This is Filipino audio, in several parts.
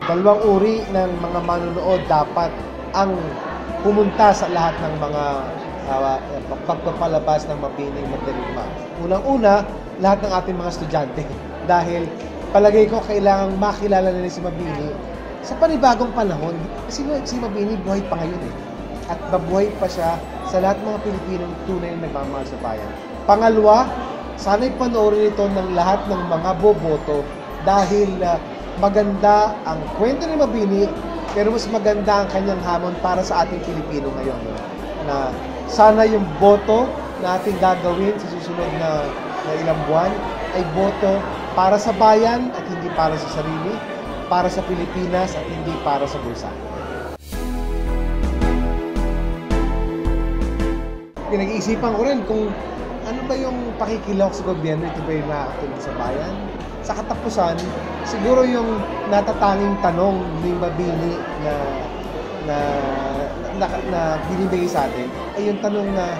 Dalawang uri ng mga manonood dapat ang pumunta sa lahat ng mga pagpapalabas ng Mabining Mandirigma. Unang-una, lahat ng ating mga estudyante. Dahil palagay ko kailangang makilala nila si Mabini sa panibagong panahon. Kasi si Mabini buhay pa ngayon eh. At mabuhay pa siya sa lahat ng mga Pilipinong tunay na nagmamahal sa bayan. Pangalawa, sana'y panoorin ito ng lahat ng mga boboto dahil maganda ang kwento ni Mabini, pero mas maganda ang kanyang hamon para sa ating Pilipino ngayon. Na sana yung boto na ating gagawin sa susunod na ilang buwan ay boto para sa bayan at hindi para sa sarili, para sa Pilipinas at hindi para sa bulsa. Pinag-iisipan ko rin kung ano ba yung pakikilahok sa gobyerno, ito ba yung nakakatulong sa bayan? Sa katapusan, siguro yung natatanging tanong ni Mabini na binibigay sa atin ay yung tanong na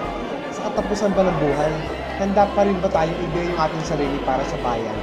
sa katapusan ba ng buhay, handa pa rin ba tayong ibigay yung ating sarili para sa bayan?